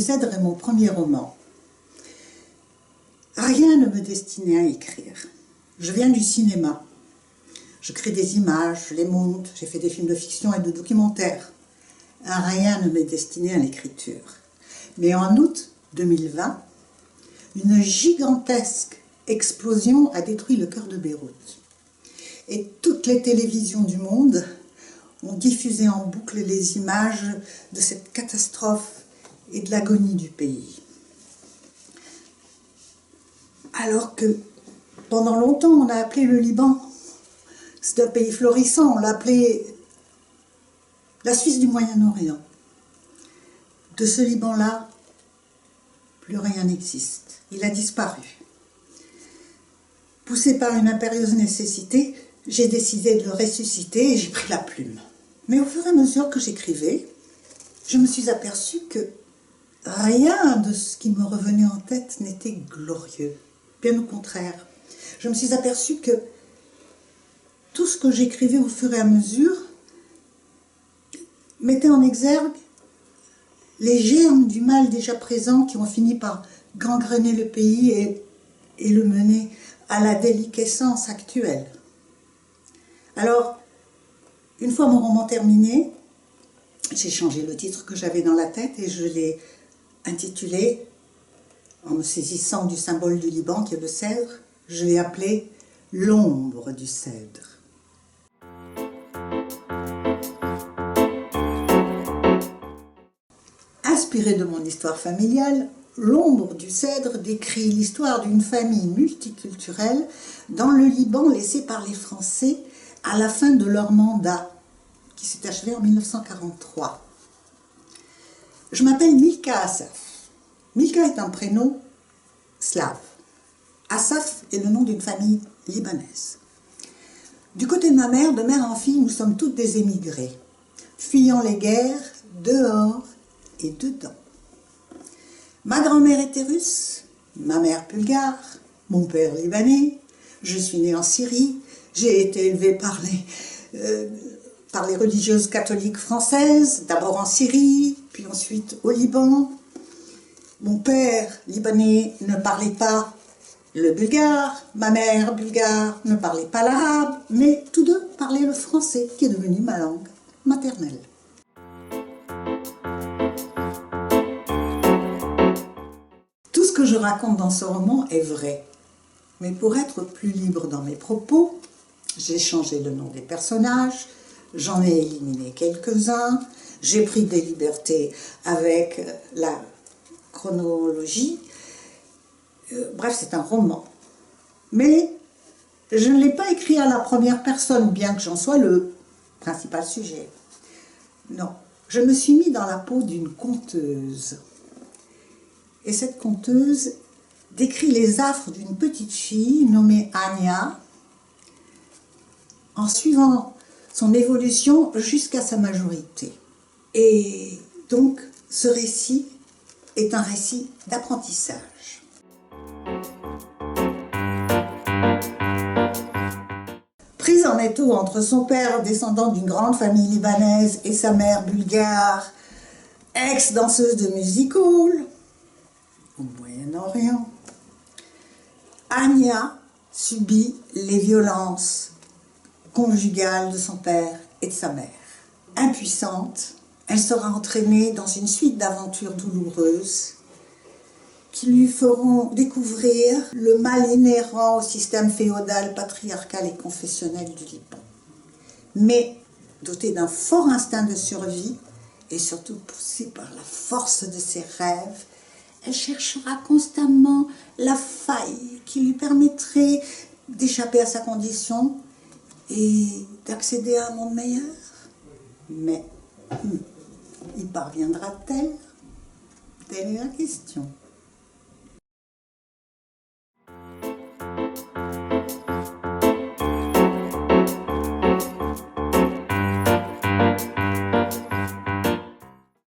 du Cèdre est mon premier roman. Rien ne me destinait à écrire. Je viens du cinéma. Je crée des images, je les monte, j'ai fait des films de fiction et de documentaires. Rien ne m'est destiné à l'écriture. Mais en août 2020, une gigantesque explosion a détruit le cœur de Beyrouth. Et toutes les télévisions du monde ont diffusé en boucle les images de cette catastrophe et de l'agonie du pays. Alors que pendant longtemps, on a appelé le Liban, c'est un pays florissant, on l'a appelé la Suisse du Moyen-Orient. De ce Liban-là, plus rien n'existe. Il a disparu. Poussé par une impérieuse nécessité, j'ai décidé de le ressusciter et j'ai pris la plume. Mais au fur et à mesure que j'écrivais, je me suis aperçue que rien de ce qui me revenait en tête n'était glorieux. Bien au contraire. Je me suis aperçue que tout ce que j'écrivais au fur et à mesure mettait en exergue les germes du mal déjà présent qui ont fini par gangréner le pays et le mener à la déliquescence actuelle. Alors, une fois mon roman terminé, j'ai changé le titre que j'avais dans la tête et je l'ai intitulé, en me saisissant du symbole du Liban qui est le cèdre, je l'ai appelé « L'ombre du cèdre ». Inspiré de mon histoire familiale, L'ombre du cèdre décrit l'histoire d'une famille multiculturelle dans le Liban laissé par les Français à la fin de leur mandat, qui s'est achevé en 1943. Je m'appelle Milka Assaf. Milka est un prénom slave. Assaf est le nom d'une famille libanaise. Du côté de ma mère, de mère en fille, nous sommes toutes des émigrés, fuyant les guerres dehors et dedans. Ma grand-mère était russe, ma mère bulgare, mon père libanais, je suis née en Syrie, j'ai été élevée par les religieuses catholiques françaises, d'abord en Syrie, puis ensuite au Liban. Mon père libanais ne parlait pas le bulgare, ma mère bulgare ne parlait pas l'arabe, mais tous deux parlaient le français, qui est devenu ma langue maternelle. Tout ce que je raconte dans ce roman est vrai, mais pour être plus libre dans mes propos, j'ai changé le nom des personnages, j'en ai éliminé quelques-uns, j'ai pris des libertés avec la chronologie. Bref, c'est un roman. Mais je ne l'ai pas écrit à la première personne, bien que j'en sois le principal sujet. Non, je me suis mis dans la peau d'une conteuse. Et cette conteuse décrit les affres d'une petite fille nommée Anya, en suivant son évolution jusqu'à sa majorité. Et donc, ce récit est un récit d'apprentissage. Prise en étau entre son père, descendant d'une grande famille libanaise, et sa mère bulgare, ex-danseuse de music hall, au Moyen-Orient, Anya subit les violences conjugales de son père et de sa mère. Impuissante, elle sera entraînée dans une suite d'aventures douloureuses qui lui feront découvrir le mal inhérent au système féodal, patriarcal et confessionnel du Liban. Mais dotée d'un fort instinct de survie et surtout poussée par la force de ses rêves, elle cherchera constamment la faille qui lui permettrait d'échapper à sa condition et d'accéder à un monde meilleur. Mais y parviendra-t-elle? Telle est la question.